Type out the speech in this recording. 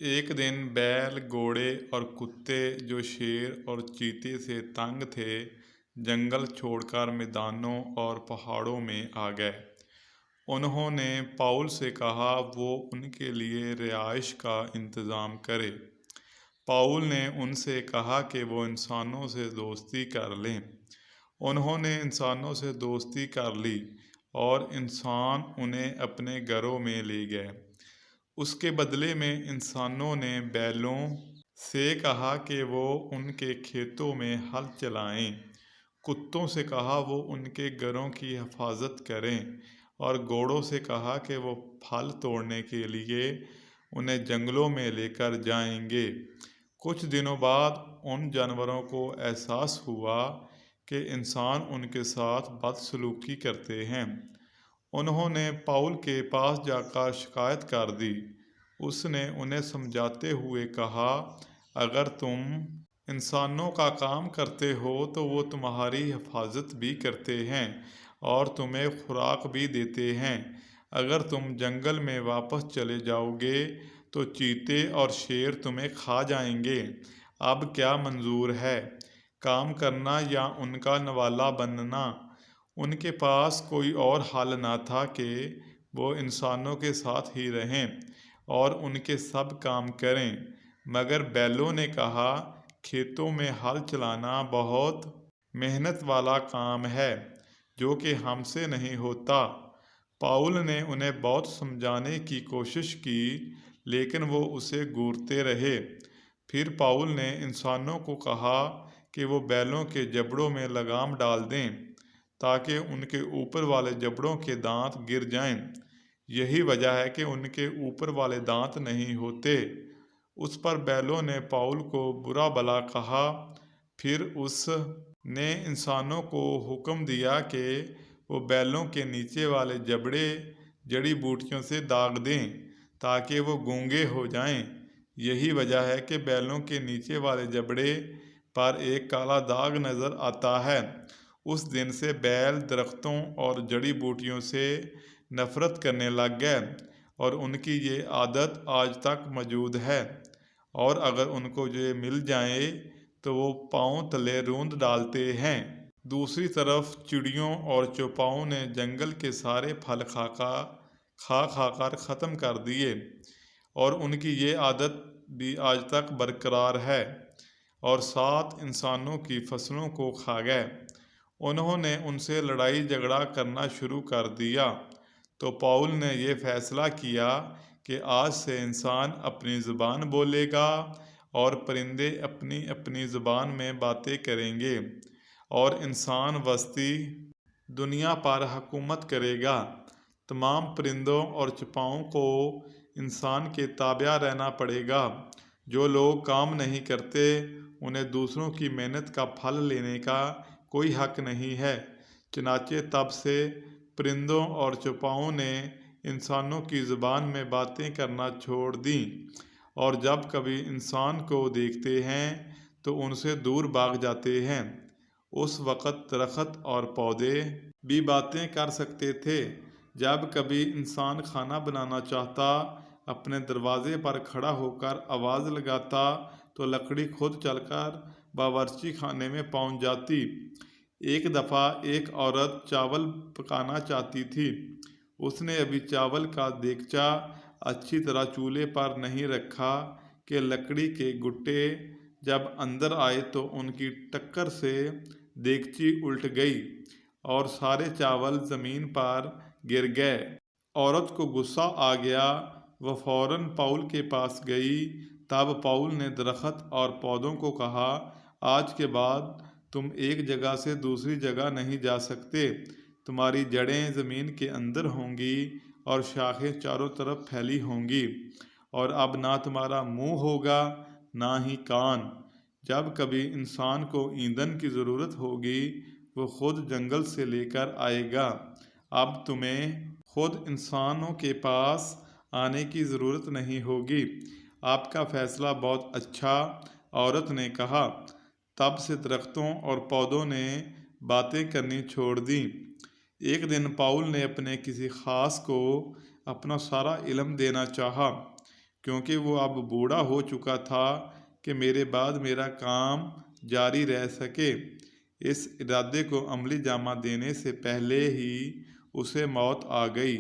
ایک دن بیل، گھوڑے اور کتے جو شیر اور چیتے سے تنگ تھے، جنگل چھوڑ کر میدانوں اور پہاڑوں میں آ گئے۔ انہوں نے پاؤل سے کہا وہ ان کے لیے رہائش کا انتظام کرے۔ پاؤل نے ان سے کہا کہ وہ انسانوں سے دوستی کر لیں۔ انہوں نے انسانوں سے دوستی کر لی اور انسان انہیں اپنے گھروں میں لے گئے۔ اس کے بدلے میں انسانوں نے بیلوں سے کہا کہ وہ ان کے کھیتوں میں ہل چلائیں، کتوں سے کہا وہ ان کے گھروں کی حفاظت کریں، اور گھوڑوں سے کہا کہ وہ پھل توڑنے کے لیے انہیں جنگلوں میں لے کر جائیں گے۔ کچھ دنوں بعد ان جانوروں کو احساس ہوا کہ انسان ان کے ساتھ بدسلوکی کرتے ہیں۔ انہوں نے پاؤل کے پاس جا کر شکایت کر دی۔ اس نے انہیں سمجھاتے ہوئے کہا، اگر تم انسانوں کا کام کرتے ہو تو وہ تمہاری حفاظت بھی کرتے ہیں اور تمہیں خوراک بھی دیتے ہیں۔ اگر تم جنگل میں واپس چلے جاؤ گے تو چیتے اور شیر تمہیں کھا جائیں گے۔ اب کیا منظور ہے، کام کرنا یا ان کا نوالا بننا؟ ان کے پاس کوئی اور حل نہ تھا کہ وہ انسانوں کے ساتھ ہی رہیں اور ان کے سب کام کریں، مگر بیلوں نے کہا، کھیتوں میں ہل چلانا بہت محنت والا کام ہے جو کہ ہم سے نہیں ہوتا۔ پاؤل نے انہیں بہت سمجھانے کی کوشش کی لیکن وہ اسے گھورتے رہے۔ پھر پاؤل نے انسانوں کو کہا کہ وہ بیلوں کے جبڑوں میں لگام ڈال دیں تاکہ ان کے اوپر والے جبڑوں کے دانت گر جائیں۔ یہی وجہ ہے کہ ان کے اوپر والے دانت نہیں ہوتے۔ اس پر بیلوں نے پاؤل کو برا بھلا کہا۔ پھر اس نے انسانوں کو حکم دیا کہ وہ بیلوں کے نیچے والے جبڑے جڑی بوٹیوں سے داغ دیں تاکہ وہ گونگے ہو جائیں۔ یہی وجہ ہے کہ بیلوں کے نیچے والے جبڑے پر ایک کالا داغ نظر آتا ہے۔ اس دن سے بیل درختوں اور جڑی بوٹیوں سے نفرت کرنے لگ گئے اور ان کی یہ عادت آج تک موجود ہے، اور اگر ان کو یہ مل جائے تو وہ پاؤں تلے روند ڈالتے ہیں۔ دوسری طرف چڑیوں اور چوپاؤں نے جنگل کے سارے پھل کھا کر ختم کر دیے، اور ان کی یہ عادت بھی آج تک برقرار ہے، اور ساتھ انسانوں کی فصلوں کو کھا گئے۔ انہوں نے ان سے لڑائی جھگڑا کرنا شروع کر دیا۔ تو پاؤل نے یہ فیصلہ کیا کہ آج سے انسان اپنی زبان بولے گا اور پرندے اپنی اپنی زبان میں باتیں کریں گے، اور انسان وسطی دنیا پر حکومت کرے گا۔ تمام پرندوں اور چوپاؤں کو انسان کے تابع رہنا پڑے گا۔ جو لوگ کام نہیں کرتے انہیں دوسروں کی محنت کا پھل لینے کا کوئی حق نہیں ہے۔ چنانچہ تب سے پرندوں اور چوپاؤں نے انسانوں کی زبان میں باتیں کرنا چھوڑ دیں، اور جب کبھی انسان کو دیکھتے ہیں تو ان سے دور بھاگ جاتے ہیں۔ اس وقت درخت اور پودے بھی باتیں کر سکتے تھے۔ جب کبھی انسان کھانا بنانا چاہتا، اپنے دروازے پر کھڑا ہو کر آواز لگاتا تو لکڑی خود چل کر باورچی خانے میں پہنچ جاتی۔ ایک دفعہ ایک عورت چاول پکانا چاہتی تھی۔ اس نے ابھی چاول کا دیگچا اچھی طرح چولہے پر نہیں رکھا کہ لکڑی کے گٹے جب اندر آئے تو ان کی ٹکر سے دیگچی الٹ گئی اور سارے چاول زمین پر گر گئے۔ عورت کو غصہ آ گیا، وہ فوراً پاؤل کے پاس گئی۔ تب پاؤل نے درخت اور پودوں کو کہا، آج کے بعد تم ایک جگہ سے دوسری جگہ نہیں جا سکتے۔ تمہاری جڑیں زمین کے اندر ہوں گی اور شاخیں چاروں طرف پھیلی ہوں گی، اور اب نہ تمہارا منہ ہوگا نہ ہی کان۔ جب کبھی انسان کو ایندھن کی ضرورت ہوگی وہ خود جنگل سے لے کر آئے گا۔ اب تمہیں خود انسانوں کے پاس آنے کی ضرورت نہیں ہوگی۔ آپ کا فیصلہ بہت اچھا، عورت نے کہا۔ تب سے درختوں اور پودوں نے باتیں کرنی چھوڑ دیں۔ ایک دن پاؤل نے اپنے کسی خاص کو اپنا سارا علم دینا چاہا۔ کیونکہ وہ اب بوڑھا ہو چکا تھا کہ میرے بعد میرا کام جاری رہ سکے۔ اس ارادے کو عملی جامہ دینے سے پہلے ہی اسے موت آ گئی۔